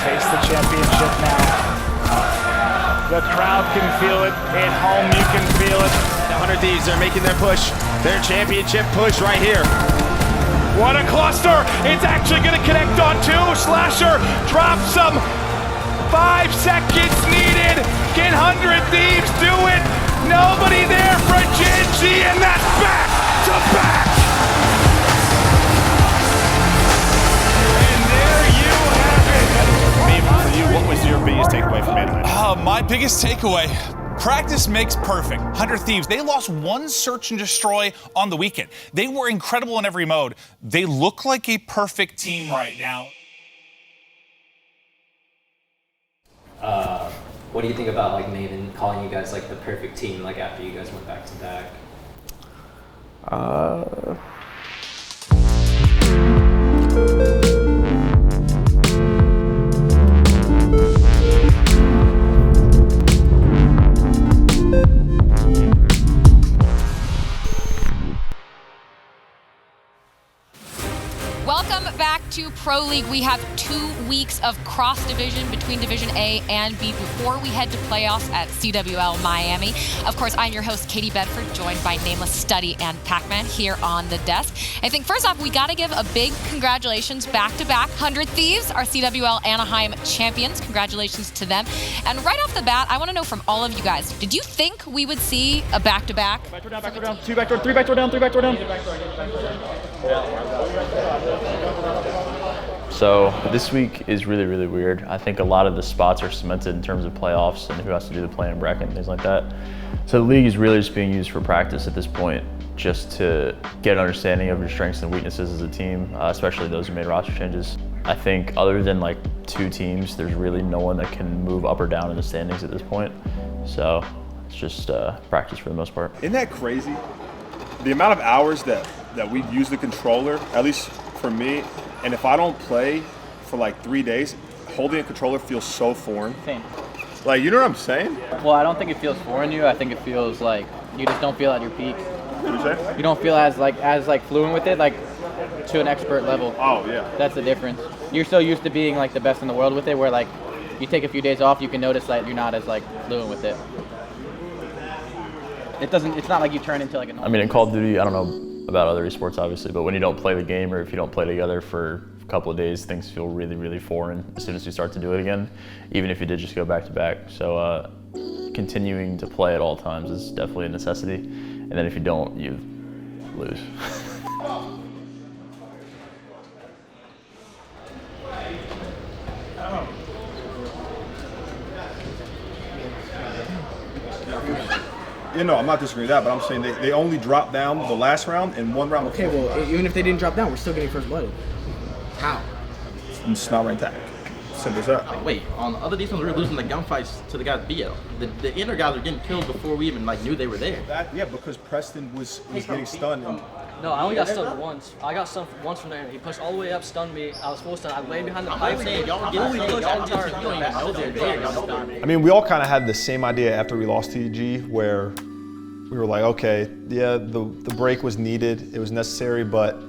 Taste the championship now. The crowd can feel it. At home, you can feel it. The 100 Thieves are making their push, their championship push right here. What a cluster! It's actually going to connect on two. Slasher drops some. 5 seconds needed. Can 100 Thieves do it? Nobody there for Genji, and that's back to back. And there you have it. For you, what was your biggest takeaway from Anaheim? My biggest takeaway, practice makes perfect. 100 Thieves, they lost one search and destroy on the weekend. They were incredible in every mode. They look like a perfect team right now. What do you think about like Maven calling you guys like the perfect team like after you guys went back to back? Welcome back to Pro League. We have 2 weeks of cross-division between Division A and B before we head to playoffs at CWL Miami. Of course, I'm your host, Katie Bedford, joined by Nameless Study and Pac-Man here on the desk. I think first off, we got to give a big congratulations back-to-back 100 Thieves, our CWL Anaheim champions. Congratulations to them. And right off the bat, I want to know from all of you guys, did you think we would see a back-to-back? Backdoor down, backdoor down, 2 backdoor, 3 backdoor down, 3 backdoor down. So this week is really, really weird. I think a lot of the spots are cemented in terms of playoffs and who has to do the play-in bracket and things like that. So the league is really just being used for practice at this point, just to get an understanding of your strengths and weaknesses as a team, especially those who made roster changes. I think other than like 2 teams, there's really no one that can move up or down in the standings at this point. So it's just practice for the most part. Isn't that crazy? The amount of hours that we've used the controller, at least for me, and if I don't play for like 3 days, holding a controller feels so foreign. Same. Like, you know what I'm saying? Well, I don't think it feels foreign to you. I think it feels like you just don't feel at your peak. What you say? You don't feel as fluent with it, like to an expert level. Oh, yeah. That's the difference. You're so used to being like the best in the world with it, where like you take a few days off, you can notice that you're not as like fluent with it. It's not like you turn into like a normal. I mean, in Call of Duty, I don't know about other esports obviously, but when you don't play the game or if you don't play together for a couple of days, things feel really, really foreign as soon as you start to do it again, even if you did just go back to back. So continuing to play at all times is definitely a necessity. And then if you don't, you lose. You know, I'm not disagreeing with that, but I'm saying they only dropped down the last round and 1 round. Okay, well, even if they didn't drop down, we're still getting first blooded. How? It's just not ranked tag. Simple as that. Wait, on the other defense, we were losing the gunfights to the guys BL. The inner guys were getting killed before we even like knew they were there. Yeah, because Preston was getting stunned. And no, I only got stunned once. I got stunned once from there. He pushed all the way up, stunned me. I was full stun. I laid behind the pipe. I mean, we all kind of had the same idea after we lost TG, where we were like, okay, yeah, the break was needed, it was necessary, but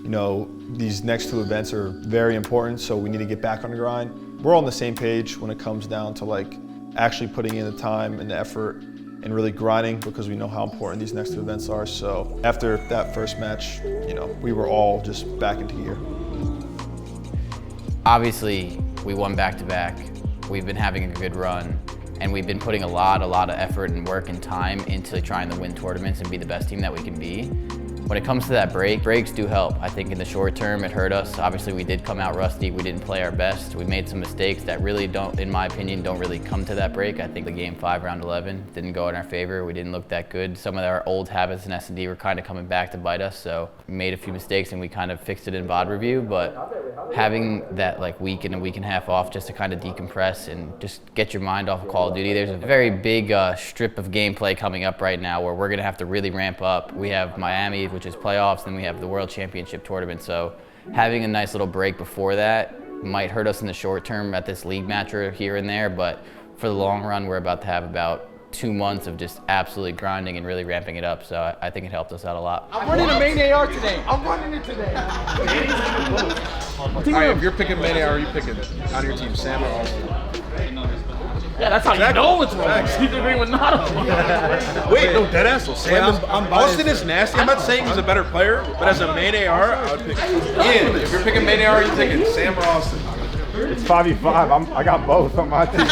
you know, these next 2 events are very important, so we need to get back on the grind. We're all on the same page when it comes down to like actually putting in the time and the effort and really grinding, because we know how important these next 2 events are. So after that first match, you know, we were all just back into gear. Obviously, we won back-to-back. We've been having a good run, and we've been putting a lot of effort and work and time into trying to win tournaments and be the best team that we can be. When it comes to that breaks do help. I think in the short term, it hurt us. Obviously, we did come out rusty. We didn't play our best. We made some mistakes that really don't, in my opinion, don't really come to that break. I think the game 5, round 11 didn't go in our favor. We didn't look that good. Some of our old habits in S&D were kind of coming back to bite us. So we made a few mistakes and we kind of fixed it in VOD review. But having that like week and a week and a half off just to kind of decompress and just get your mind off of Call of Duty. There's a very big strip of gameplay coming up right now where we're going to have to really ramp up. We have Miami, which is playoffs, then we have the World Championship tournament. So having a nice little break before that might hurt us in the short term at this league match or here and there, but for the long run, we're about to have about 2 months of just absolutely grinding and really ramping it up. So I think it helped us out a lot. I'm running a main AR today. I'm running it today. All right, if you're picking main AR, are you picking out of your team, Sam or Austin? Yeah, that's how you know it's wrong. He's agreeing with Nada. Wait, no, dead ass. So Sam Austin is nasty. I'm not saying he's a better player, but as a main AR, I would pick Ian. If you're picking main AR, are you picking Sam or Austin? It's 5v5. I got both on my team.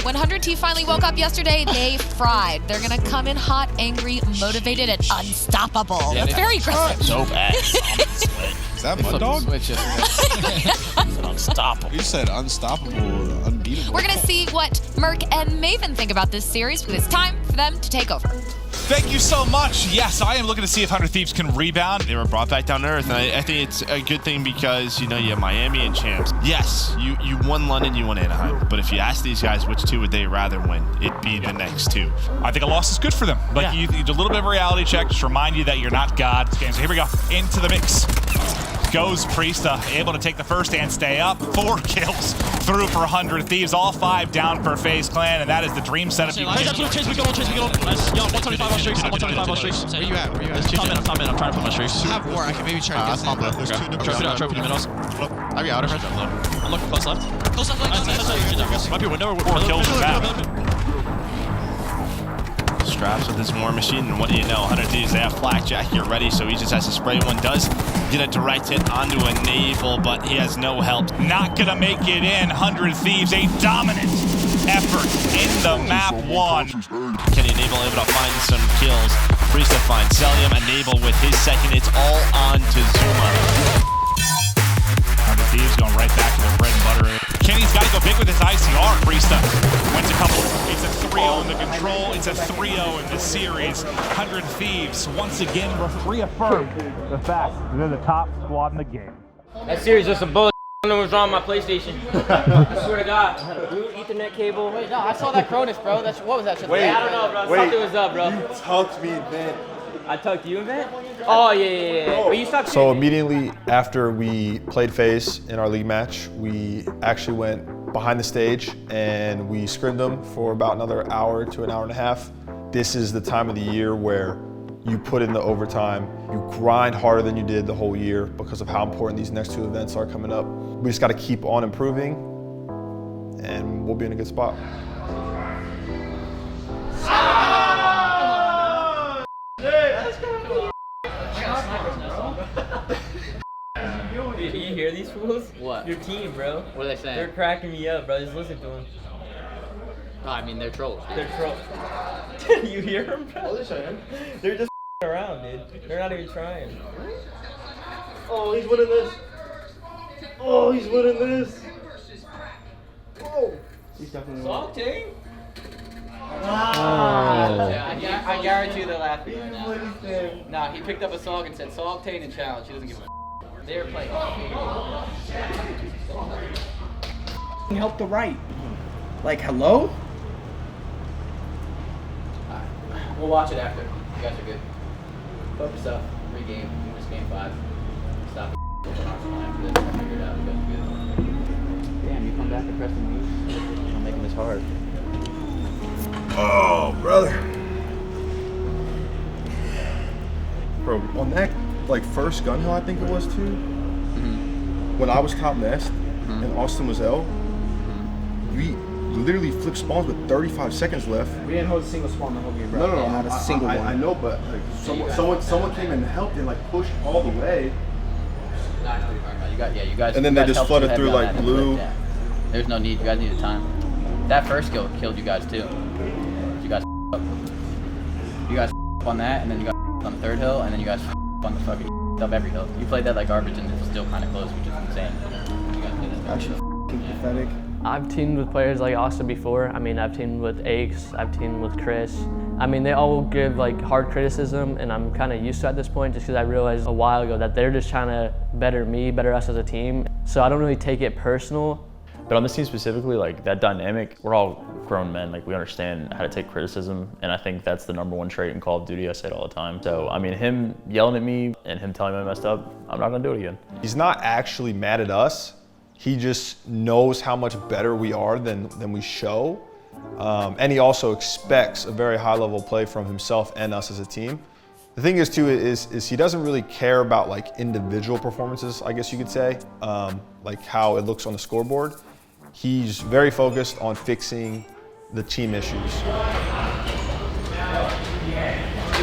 When 100T finally woke up yesterday, they fried. They're gonna come in hot, angry, motivated, and unstoppable. That's very aggressive. So bad. Is that Mud Dog? Unstoppable. You said unstoppable, unbeatable. We're gonna see what Merck and Maven think about this series, because it's time for them to take over. Thank you so much. Yes, I am looking to see if 100 Thieves can rebound. They were brought back down to earth, and I think it's a good thing because, you know, you have Miami and champs. Yes, you won London, you won Anaheim, but if you ask these guys which two would they rather win, it'd be the next two. I think a loss is good for them. Like, you do a little bit of a reality check, just remind you that you're not God. So here we go, into the mix. Goes Priesta, able to take the first and stay up. 4 kills through for 100 Thieves, all 5 down for FaZe Clan, and that is the dream setup. Chase me, go on. Nice. Yo, 125 on streaks. 125 on streaks. Where you at? Top mid. I'm trying to put my streaks. I have war. I can maybe try to get some. Trophy in the middle. I'll be out of it. I'm looking close left. Nice. Might be a window. 4 kills from that. Straps with his war machine, and what do you know? 100 Thieves, they have Blackjack here ready, so he just has to spray one. Does get a direct hit onto a navel, but he has no help. Not gonna make it in. 100 Thieves, a dominant effort in the map 1. Kenny Enable able to find some kills. Priesta finds Celium, Enable with his second. It's all on to Zuma. 100 Thieves going right back to their bread and butter. Kenny's got to go big with his ICR. Priesta went a couple. It's a 3-0 in the control. It's a 3-0 in the series. 100 Thieves once again reaffirmed the fact that they're the top squad in the game. That series was some bull. I don't know what's wrong with my PlayStation. I swear to God. I had a blue Ethernet cable. Wait, no, I saw that Cronus, bro. What was that shit? Wait, I don't know, bro. Something was up, bro. You tucked me in bed. I tucked you in bed? Oh, yeah. But you stopped. So immediately after we played FaZe in our league match, we actually went behind the stage and we scrimmed them for about another hour to an hour and a half. This is the time of the year where you put in the overtime, you grind harder than you did the whole year because of how important these next 2 events are coming up. We just got to keep on improving and we'll be in a good spot. You hear these fools? What? Your team, bro. What are they saying? They're cracking me up, bro. Just listen to them. Oh, I mean, they're trolls, dude. They're trolls. You hear them, bro? What are they saying? They're just around, dude. They're not even trying. Oh, he's winning this. Oh, he's winning this. Oh. He's definitely winning. I guarantee you they're laughing right now. Nah, he picked up a song and said Saltane and challenge. He doesn't give a They're playing. Help the right. Like, hello? Alright. We'll watch it after. You guys are good. Focus up. Re-game. This game 5. Stop after this. I figured it out. You guys are good. Damn, you come back and press the mute. I'm making this hard. Oh, brother. Bro, on that first gun hill, I think it was too, when I was top nest and Austin was L, we literally flipped spawns with 35 seconds left. We didn't hold a single spawn the whole game, bro. No, not a single one. I know, but someone came and helped and pushed all the way. You guys. And then they just flooded through blue. There's no need. You guys needed time. That first kill killed you guys too. You guys up. You guys on that, and then you got on the 3rd hill, and then you guys on the fucking up every hill. You played that like garbage, and it was still kind of close, which is insane. You guys did this. Actually, pathetic. I've teamed with players like Austin before. I mean, I've teamed with Aches, I've teamed with Chris. I mean, they all give hard criticism, and I'm kind of used to it at this point just because I realized a while ago that they're just trying to better us as a team. So I don't really take it personal. But on this team specifically, that dynamic, we're all grown men. We understand how to take criticism, and I think that's the #1 trait in Call of Duty. I say it all the time. So, I mean, him yelling at me and him telling me I messed up, I'm not gonna do it again. He's not actually mad at us. He just knows how much better we are than we show. And he also expects a very high level of play from himself and us as a team. The thing is too, is he doesn't really care about like individual performances, I guess you could say, like how it looks on the scoreboard. He's very focused on fixing the team issues.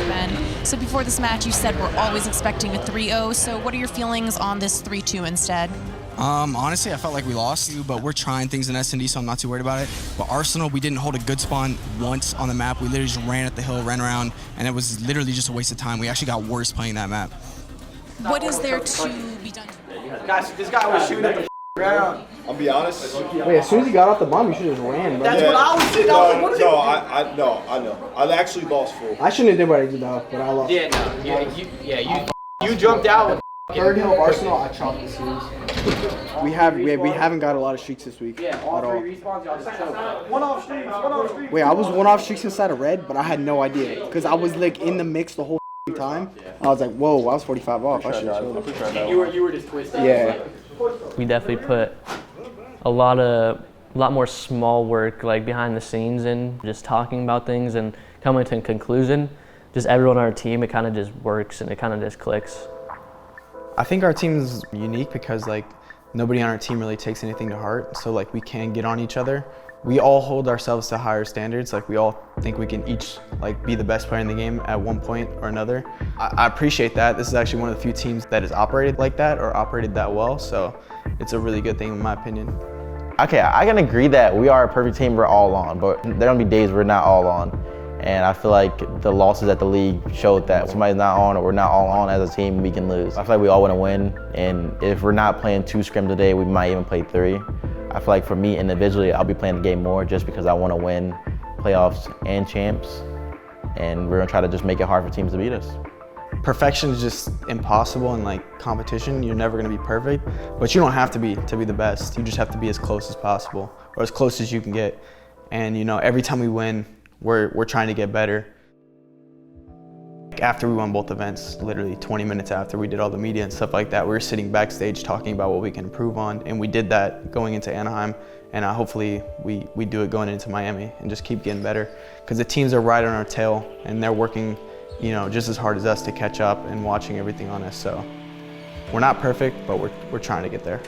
Ben, so before this match, you said we're always expecting a 3-0. So what are your feelings on this 3-2 instead? Honestly, I felt like we lost, but we're trying things in S&D, so I'm not too worried about it. But Arsenal, we didn't hold a good spawn once on the map. We literally just ran at the hill, ran around, and it was literally just a waste of time. We actually got worse playing that map. What is there to be done? Guys, this guy was shooting at the ground. I'll be honest. Wait, as soon as he got off the bomb, you should have just ran, bro. That's what I was saying. I know. I actually lost full. I shouldn't have did what I did though, but I lost. Yeah, no. You jumped out with Third hill of Arsenal, I chopped the series. We haven't got a lot of streaks this week. Yeah, all three respawns, y'all just choked. One off streaks. Wait, I was one off streaks inside of red, but I had no idea because I was like in the mix the whole time. I was like, whoa, I was 45 off. I should have showed. You were just twisted. Yeah. We definitely put a lot more small work like behind the scenes and just talking about things and coming to a conclusion. Just everyone on our team, it kind of just works and it kind of just clicks. I think our team's unique because like nobody on our team really takes anything to heart, so like we can get on each other. We all hold ourselves to higher standards. Like we all think we can each like be the best player in the game at one point or another. I appreciate that. This is actually one of the few teams that has operated like that or operated that well, so it's a really good thing in my opinion. Okay, I can agree that we are a perfect team, we're all on, but there are gonna be days we're not all on. And I feel like the losses at the league showed that somebody's not on or we're not all on as a team, we can lose. I feel like we all want to win, and if we're not playing 2 scrims a day, we might even play 3. I feel like for me individually, I'll be playing the game more just because I want to win playoffs and champs, and we're gonna try to just make it hard for teams to beat us. Perfection is just impossible in like competition. You're never gonna be perfect, but you don't have to be the best. You just have to be as close as possible or as close as you can get. And you know, every time we win, we're trying to get better. After we won both events, literally 20 minutes after we did all the media and stuff like that, we were sitting backstage talking about what we can improve on, and we did that going into Anaheim, and hopefully we do it going into Miami and just keep getting better, because the teams are right on our tail and they're working, you know, just as hard as us to catch up and watching everything on us. So we're not perfect, but we're trying to get there.